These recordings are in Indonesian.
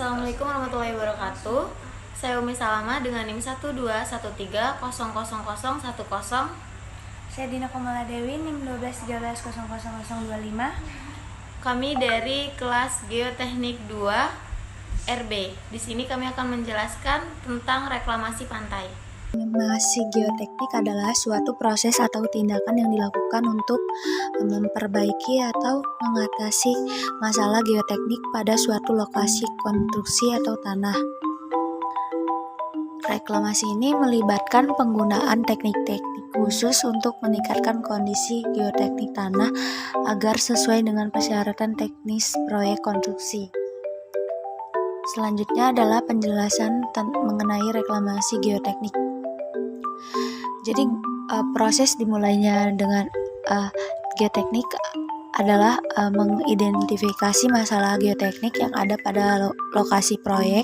Assalamualaikum warahmatullahi wabarakatuh. Saya Umi Salama dengan NIM 12131300010. Saya Dina Komala Dewi, NIM 121300025. Kami dari kelas Geoteknik 2 RB. Di sini kami akan menjelaskan tentang reklamasi pantai. Reklamasi geoteknik adalah suatu proses atau tindakan yang dilakukan untuk memperbaiki atau mengatasi masalah geoteknik pada suatu lokasi konstruksi atau tanah. Reklamasi ini melibatkan penggunaan teknik-teknik khusus untuk meningkatkan kondisi geoteknik tanah agar sesuai dengan persyaratan teknis proyek konstruksi. Selanjutnya adalah penjelasan mengenai reklamasi geoteknik. Jadi proses dimulainya dengan geoteknik adalah mengidentifikasi masalah geoteknik yang ada pada lokasi proyek.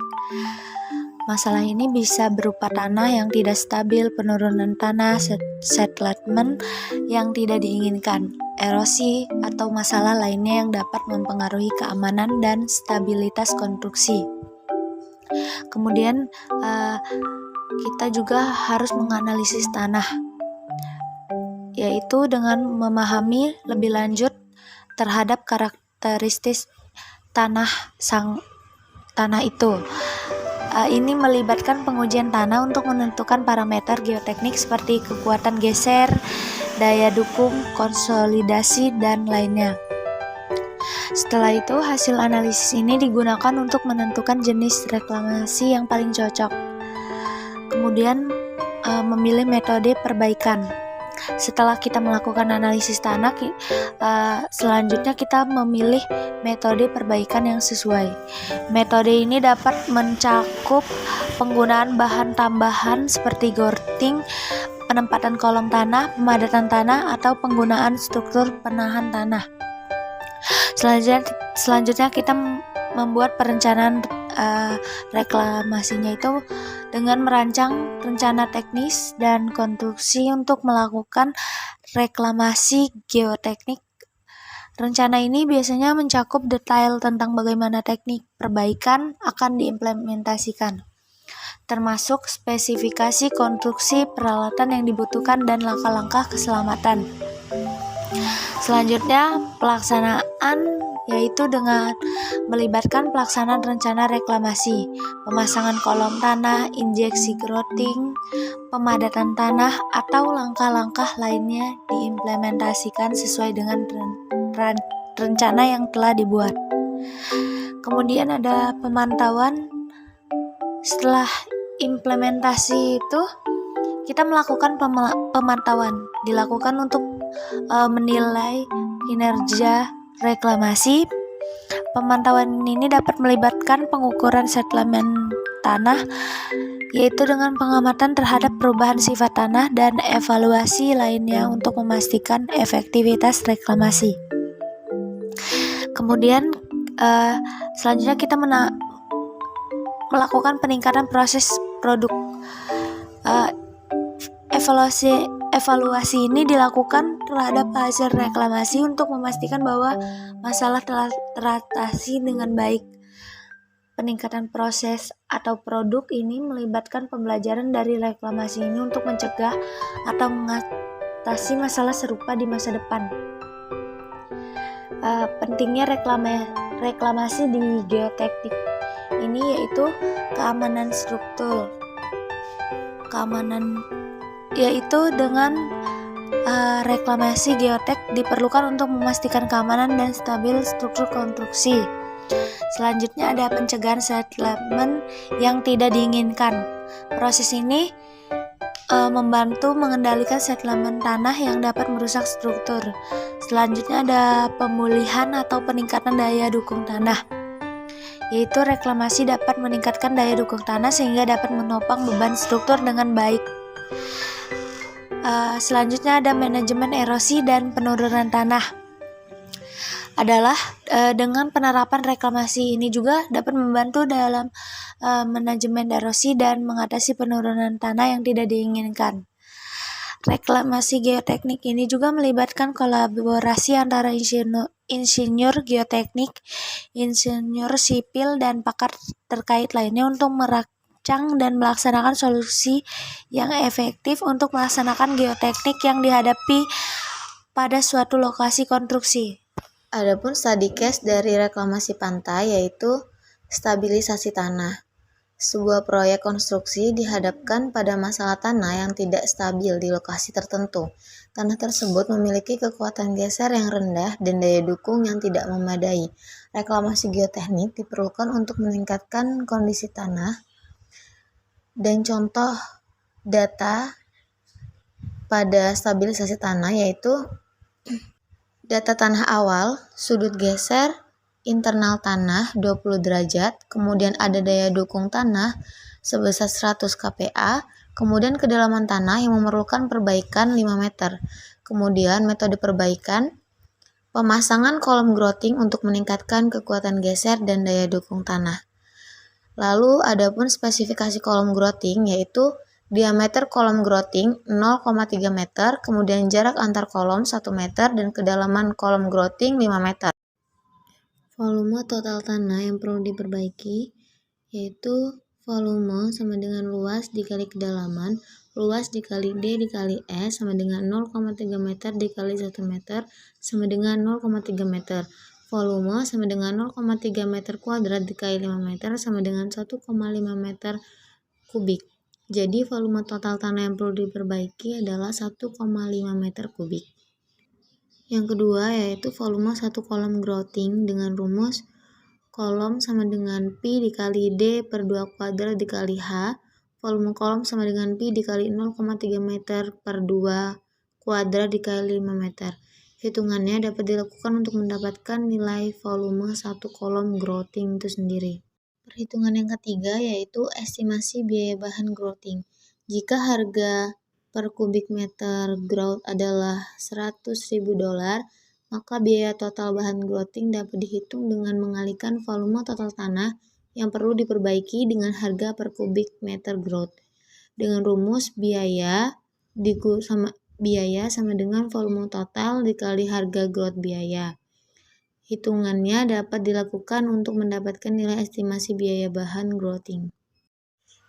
Masalah ini bisa berupa tanah yang tidak stabil, penurunan tanah, settlement yang tidak diinginkan, erosi, atau masalah lainnya yang dapat mempengaruhi keamanan dan stabilitas konstruksi. Kemudian kita juga harus menganalisis tanah, yaitu dengan memahami lebih lanjut terhadap karakteristik tanah itu. Ini melibatkan pengujian tanah untuk menentukan parameter geoteknik seperti kekuatan geser, daya dukung, konsolidasi, dan lainnya. Setelah itu, hasil analisis ini digunakan untuk menentukan jenis reklamasi yang paling cocok. Kemudian memilih metode perbaikan. Setelah kita melakukan analisis tanah, selanjutnya kita memilih metode perbaikan yang sesuai. Metode ini dapat mencakup penggunaan bahan tambahan seperti grouting, penempatan kolom tanah, pemadatan tanah, atau penggunaan struktur penahan tanah. Selanjutnya kita membuat perencanaan reklamasinya itu dengan merancang rencana teknis dan konstruksi untuk melakukan reklamasi geoteknik. Rencana ini biasanya mencakup detail tentang bagaimana teknik perbaikan akan diimplementasikan, termasuk spesifikasi konstruksi, peralatan yang dibutuhkan, dan langkah-langkah keselamatan. Selanjutnya, pelaksanaan yaitu dengan melibatkan pelaksanaan rencana reklamasi, pemasangan kolom tanah, injeksi grouting, pemadatan tanah, atau langkah-langkah lainnya diimplementasikan sesuai dengan rencana yang telah dibuat. Kemudian ada pemantauan. Setelah implementasi itu, kita melakukan pemantauan, dilakukan untuk menilai kinerja reklamasi. Pemantauan ini dapat melibatkan pengukuran settlement tanah, yaitu dengan pengamatan terhadap perubahan sifat tanah dan evaluasi lainnya untuk memastikan efektivitas reklamasi. Kemudian selanjutnya kita melakukan peningkatan proses produk. Evaluasi ini dilakukan terhadap hasil reklamasi untuk memastikan bahwa masalah telah teratasi dengan baik. Peningkatan proses atau produk ini melibatkan pembelajaran dari reklamasi ini untuk mencegah atau mengatasi masalah serupa di masa depan. Pentingnya reklamasi di geoteknik ini yaitu keamanan struktur. Yaitu dengan reklamasi geotek diperlukan untuk memastikan keamanan dan stabil struktur konstruksi. Selanjutnya ada pencegahan settlement yang tidak diinginkan. Proses ini membantu mengendalikan settlement tanah yang dapat merusak struktur. Selanjutnya ada pemulihan atau peningkatan daya dukung tanah, yaitu reklamasi dapat meningkatkan daya dukung tanah sehingga dapat menopang beban struktur dengan baik. Selanjutnya ada manajemen erosi dan penurunan tanah. Adalah dengan penerapan reklamasi ini juga dapat membantu dalam manajemen erosi dan mengatasi penurunan tanah yang tidak diinginkan. Reklamasi geoteknik ini juga melibatkan kolaborasi antara insinyur geoteknik, insinyur sipil, dan pakar terkait lainnya untuk merancang dan melaksanakan solusi yang efektif untuk melaksanakan geoteknik yang dihadapi pada suatu lokasi konstruksi. Adapun study case dari reklamasi pantai yaitu stabilisasi tanah. Sebuah proyek konstruksi dihadapkan pada masalah tanah yang tidak stabil di lokasi tertentu. Tanah tersebut memiliki kekuatan geser yang rendah dan daya dukung yang tidak memadai. Reklamasi geoteknik diperlukan untuk meningkatkan kondisi tanah, dan contoh data pada stabilisasi tanah yaitu data tanah awal, sudut geser internal tanah 20 derajat, kemudian ada daya dukung tanah sebesar 100 kPa, kemudian kedalaman tanah yang memerlukan perbaikan 5 meter. Kemudian metode perbaikan, pemasangan kolom grouting untuk meningkatkan kekuatan geser dan daya dukung tanah. Lalu adapun spesifikasi kolom grouting yaitu diameter kolom grouting 0,3 meter, kemudian jarak antar kolom 1 meter, dan kedalaman kolom grouting 5 meter. Volume total tanah yang perlu diperbaiki yaitu volume sama dengan luas dikali kedalaman, luas dikali D dikali S sama dengan 0,3 meter dikali 1 meter sama dengan 0,3 meter. Volume sama dengan 0,3 meter kuadrat dikali 5 meter sama dengan 1,5 meter kubik. Jadi volume total tanah yang perlu diperbaiki adalah 1,5 meter kubik. Yang kedua yaitu volume satu kolom grouting dengan rumus kolom sama dengan Pi dikali D per 2 kuadrat dikali H. Volume kolom sama dengan Pi dikali 0,3 meter per 2 kuadrat dikali 5 meter. Hitungannya dapat dilakukan untuk mendapatkan nilai volume satu kolom grouting itu sendiri. Perhitungan yang ketiga yaitu estimasi biaya bahan grouting. Jika harga per kubik meter grout adalah $100.000, maka biaya total bahan grouting dapat dihitung dengan mengalihkan volume total tanah yang perlu diperbaiki dengan harga per kubik meter grout. Dengan rumus biaya sama dengan volume total dikali harga grout biaya. Hitungannya dapat dilakukan untuk mendapatkan nilai estimasi biaya bahan grouting.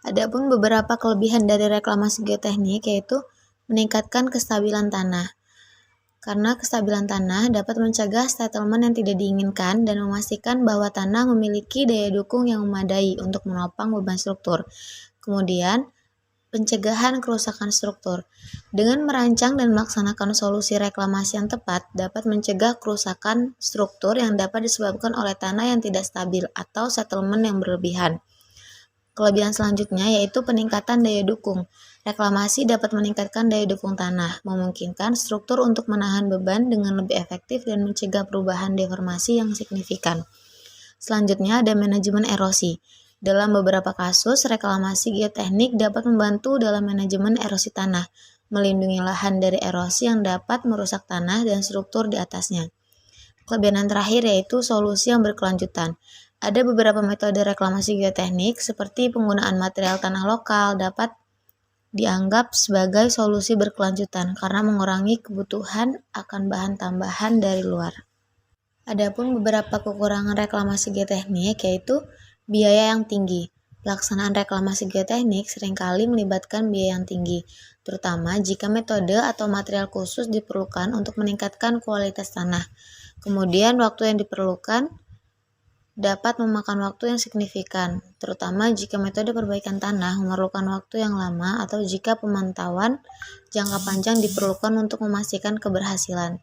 Adapun beberapa kelebihan dari reklamasi geoteknik yaitu meningkatkan kestabilan tanah. Karena kestabilan tanah dapat mencegah settlement yang tidak diinginkan dan memastikan bahwa tanah memiliki daya dukung yang memadai untuk menopang beban struktur. Kemudian, pencegahan kerusakan struktur. Dengan merancang dan melaksanakan solusi reklamasi yang tepat dapat mencegah kerusakan struktur yang dapat disebabkan oleh tanah yang tidak stabil atau settlement yang berlebihan. Kelebihan selanjutnya yaitu peningkatan daya dukung. Reklamasi dapat meningkatkan daya dukung tanah, memungkinkan struktur untuk menahan beban dengan lebih efektif dan mencegah perubahan deformasi yang signifikan. Selanjutnya ada manajemen erosi. Dalam beberapa kasus, reklamasi geoteknik dapat membantu dalam manajemen erosi tanah, melindungi lahan dari erosi yang dapat merusak tanah dan struktur di atasnya. Kelebihan yang terakhir yaitu solusi yang berkelanjutan. Ada beberapa metode reklamasi geoteknik seperti penggunaan material tanah lokal dapat dianggap sebagai solusi berkelanjutan karena mengurangi kebutuhan akan bahan tambahan dari luar. Adapun beberapa kekurangan reklamasi geoteknik yaitu biaya yang tinggi. Pelaksanaan reklamasi geoteknik seringkali melibatkan biaya yang tinggi, terutama jika metode atau material khusus diperlukan untuk meningkatkan kualitas tanah. Kemudian waktu yang diperlukan dapat memakan waktu yang signifikan, terutama jika metode perbaikan tanah memerlukan waktu yang lama atau jika pemantauan jangka panjang diperlukan untuk memastikan keberhasilan.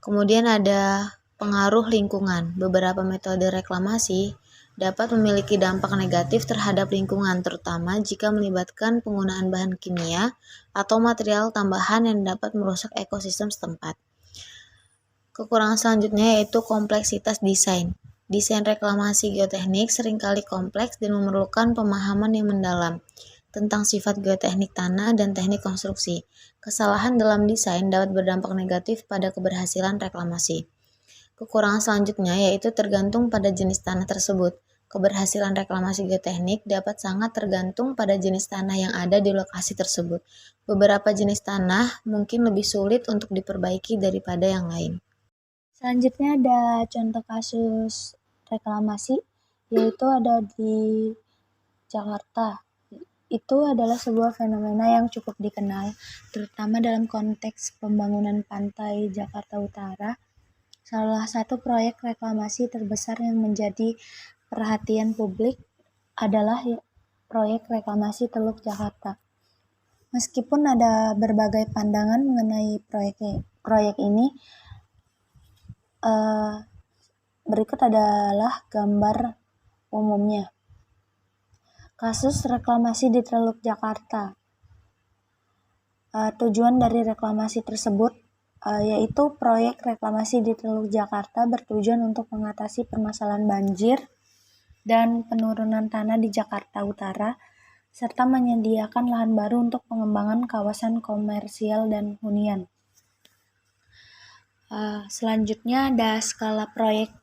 Kemudian ada pengaruh lingkungan. Beberapa metode reklamasi dapat memiliki dampak negatif terhadap lingkungan, terutama jika melibatkan penggunaan bahan kimia atau material tambahan yang dapat merusak ekosistem setempat. Kekurangan selanjutnya yaitu kompleksitas desain. Desain reklamasi geoteknik seringkali kompleks dan memerlukan pemahaman yang mendalam tentang sifat geoteknik tanah dan teknik konstruksi. Kesalahan dalam desain dapat berdampak negatif pada keberhasilan reklamasi. Kekurangan selanjutnya yaitu tergantung pada jenis tanah tersebut. Keberhasilan reklamasi geoteknik dapat sangat tergantung pada jenis tanah yang ada di lokasi tersebut. Beberapa jenis tanah mungkin lebih sulit untuk diperbaiki daripada yang lain. Selanjutnya ada contoh kasus reklamasi, yaitu ada di Jakarta. Itu adalah sebuah fenomena yang cukup dikenal, terutama dalam konteks pembangunan pantai Jakarta Utara. Salah satu proyek reklamasi terbesar yang menjadi perhatian publik adalah proyek reklamasi Teluk Jakarta. Meskipun ada berbagai pandangan mengenai proyek ini, berikut adalah gambar umumnya. Kasus reklamasi di Teluk Jakarta. Tujuan dari reklamasi tersebut yaitu proyek reklamasi di Teluk Jakarta bertujuan untuk mengatasi permasalahan banjir dan penurunan tanah di Jakarta Utara, serta menyediakan lahan baru untuk pengembangan kawasan komersial dan hunian. Selanjutnya ada skala proyek.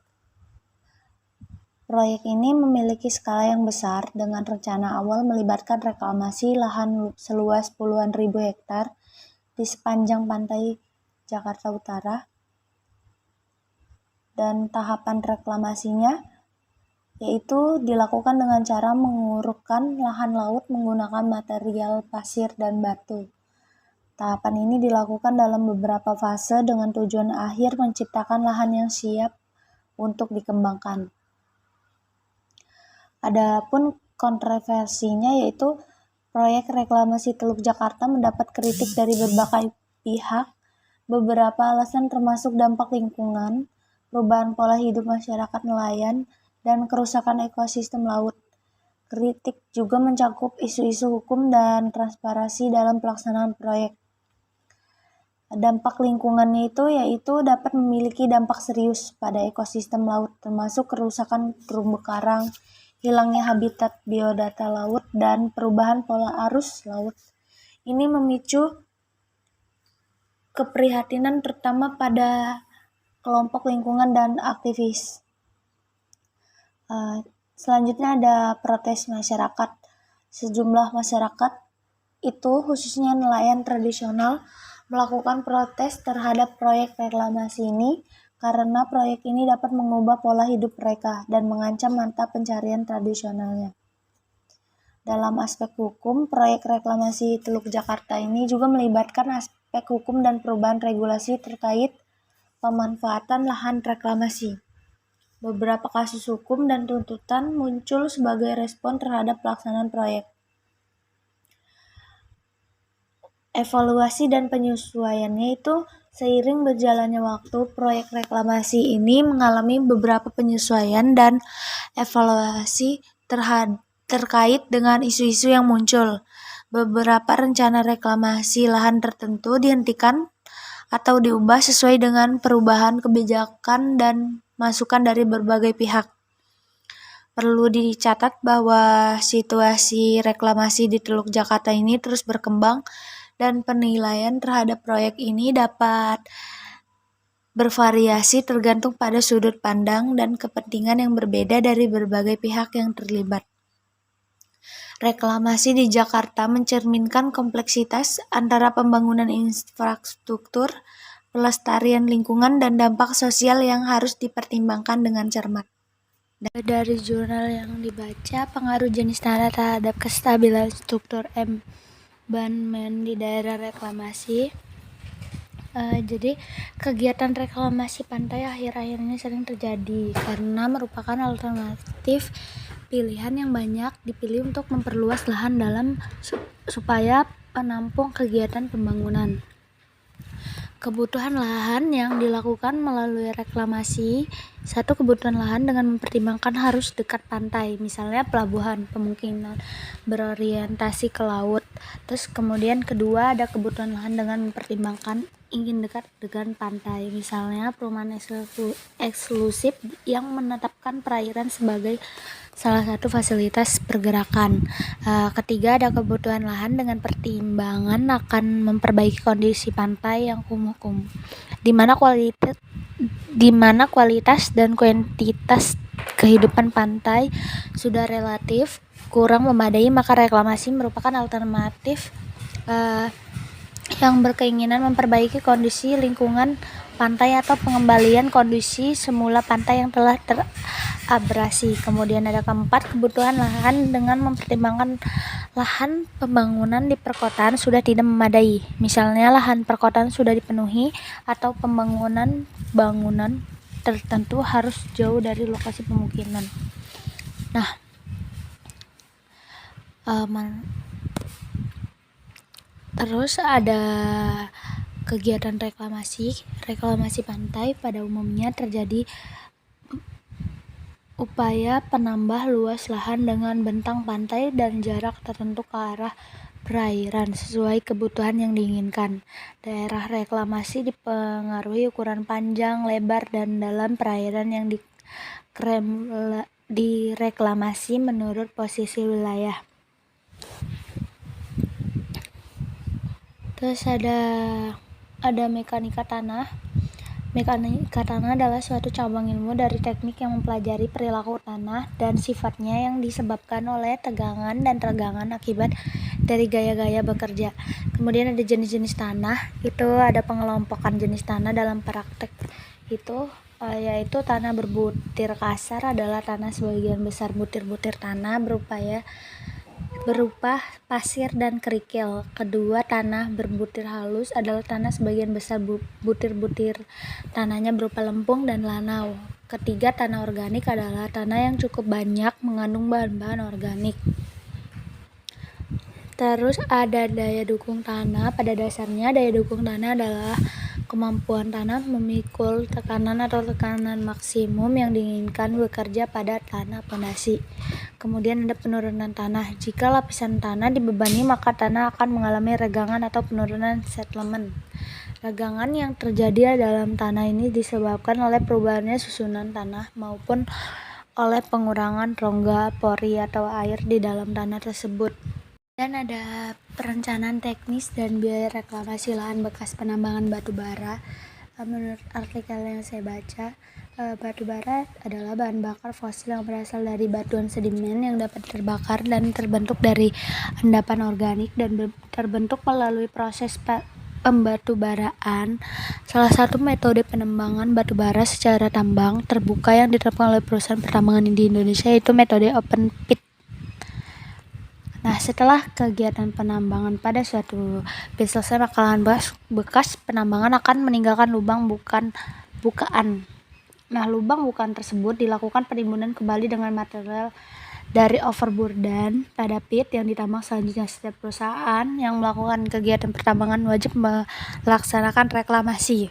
Proyek ini memiliki skala yang besar dengan rencana awal melibatkan reklamasi lahan seluas puluhan ribu hektar di sepanjang pantai Jakarta Utara, dan tahapan reklamasinya yaitu dilakukan dengan cara mengurukkan lahan laut menggunakan material pasir dan batu. Tahapan ini dilakukan dalam beberapa fase dengan tujuan akhir menciptakan lahan yang siap untuk dikembangkan. Adapun kontroversinya yaitu proyek reklamasi Teluk Jakarta mendapat kritik dari berbagai pihak. Beberapa alasan termasuk dampak lingkungan, perubahan pola hidup masyarakat nelayan, dan kerusakan ekosistem laut. Kritik juga mencakup isu-isu hukum dan transparansi dalam pelaksanaan proyek. Dampak lingkungannya yaitu dapat memiliki dampak serius pada ekosistem laut, termasuk kerusakan terumbu karang, hilangnya habitat biodata laut, dan perubahan pola arus laut. Ini memicu keprihatinan terutama pada kelompok lingkungan dan aktivis. Selanjutnya ada protes masyarakat. Sejumlah masyarakat itu khususnya nelayan tradisional melakukan protes terhadap proyek reklamasi ini karena proyek ini dapat mengubah pola hidup mereka dan mengancam mata pencarian tradisionalnya. Dalam aspek hukum, proyek reklamasi Teluk Jakarta ini juga melibatkan aspek hukum dan perubahan regulasi terkait pemanfaatan lahan reklamasi. Beberapa kasus hukum dan tuntutan muncul sebagai respon terhadap pelaksanaan proyek. Evaluasi dan penyesuaiannya itu seiring berjalannya waktu, proyek reklamasi ini mengalami beberapa penyesuaian dan evaluasi terkait dengan isu-isu yang muncul. Beberapa rencana reklamasi lahan tertentu dihentikan atau diubah sesuai dengan perubahan kebijakan dan masukan dari berbagai pihak. Perlu dicatat bahwa situasi reklamasi di Teluk Jakarta ini terus berkembang dan penilaian terhadap proyek ini dapat bervariasi tergantung pada sudut pandang dan kepentingan yang berbeda dari berbagai pihak yang terlibat. Reklamasi di Jakarta mencerminkan kompleksitas antara pembangunan infrastruktur, pelestarian lingkungan, dan dampak sosial yang harus dipertimbangkan dengan cermat. Dari jurnal yang dibaca, pengaruh jenis tanah terhadap kestabilan struktur embankment di daerah reklamasi. Jadi kegiatan reklamasi pantai akhir-akhir ini sering terjadi karena merupakan alternatif pilihan yang banyak dipilih untuk memperluas lahan dalam supaya penampung kegiatan pembangunan. Kebutuhan lahan yang dilakukan melalui reklamasi. Satu, kebutuhan lahan dengan mempertimbangkan harus dekat pantai, misalnya pelabuhan, kemungkinan berorientasi ke laut. Terus kemudian kedua, ada kebutuhan lahan dengan mempertimbangkan ingin dekat dengan pantai, misalnya perumahan eksklusif yang menetapkan perairan sebagai salah satu fasilitas pergerakan. Ketiga, ada kebutuhan lahan dengan pertimbangan akan memperbaiki kondisi pantai yang kumuh-kumuh, di mana kualitas dan kuantitas kehidupan pantai sudah relatif kurang memadai, maka reklamasi merupakan alternatif yang berkeinginan memperbaiki kondisi lingkungan pantai atau pengembalian kondisi semula pantai yang telah terabrasi. Kemudian ada keempat, kebutuhan lahan dengan mempertimbangkan lahan pembangunan di perkotaan sudah tidak memadai. Misalnya lahan perkotaan sudah dipenuhi atau pembangunan bangunan tertentu harus jauh dari lokasi pemukiman. Nah, terus ada kegiatan reklamasi pantai. Pada umumnya terjadi upaya penambah luas lahan dengan bentang pantai dan jarak tertentu ke arah perairan sesuai kebutuhan yang diinginkan. Daerah reklamasi dipengaruhi ukuran panjang, lebar, dan dalam perairan yang direklamasi menurut posisi wilayah. Terus ada mekanika tanah. Mekanika tanah adalah suatu cabang ilmu dari teknik yang mempelajari perilaku tanah dan sifatnya yang disebabkan oleh tegangan dan regangan akibat dari gaya-gaya bekerja. Kemudian ada jenis-jenis tanah. Itu ada pengelompokan jenis tanah dalam praktek itu yaitu tanah berbutir kasar adalah tanah sebagian besar butir-butir tanah berupa pasir dan kerikil. Kedua, tanah berbutir halus adalah tanah sebagian besar butir-butir tanahnya berupa lempung dan lanau. Ketiga, tanah organik adalah tanah yang cukup banyak mengandung bahan-bahan organik. Terus ada daya dukung tanah. Pada dasarnya daya dukung tanah adalah kemampuan tanah memikul tekanan atau tekanan maksimum yang diinginkan bekerja pada tanah pondasi. Kemudian ada penurunan tanah. Jika lapisan tanah dibebani, maka tanah akan mengalami regangan atau penurunan settlement. Regangan yang terjadi dalam tanah ini disebabkan oleh perubahannya susunan tanah maupun oleh pengurangan rongga, pori, atau air di dalam tanah tersebut. Dan ada perencanaan teknis dan biaya reklamasi lahan bekas penambangan batu bara. Menurut artikel yang saya baca, batu bara adalah bahan bakar fosil yang berasal dari batuan sedimen yang dapat terbakar dan terbentuk dari endapan organik dan terbentuk melalui proses pembatubaraan. Salah satu metode penambangan batu bara secara tambang terbuka yang diterapkan oleh perusahaan pertambangan di Indonesia yaitu metode open pit. Nah, setelah kegiatan penambangan pada suatu pit selesai, maka lahan bekas penambangan akan meninggalkan lubang bukaan. Nah, lubang bukaan tersebut dilakukan penimbunan kembali dengan material dari overburden pada pit yang ditambang selanjutnya. Setiap perusahaan yang melakukan kegiatan pertambangan wajib melaksanakan reklamasi.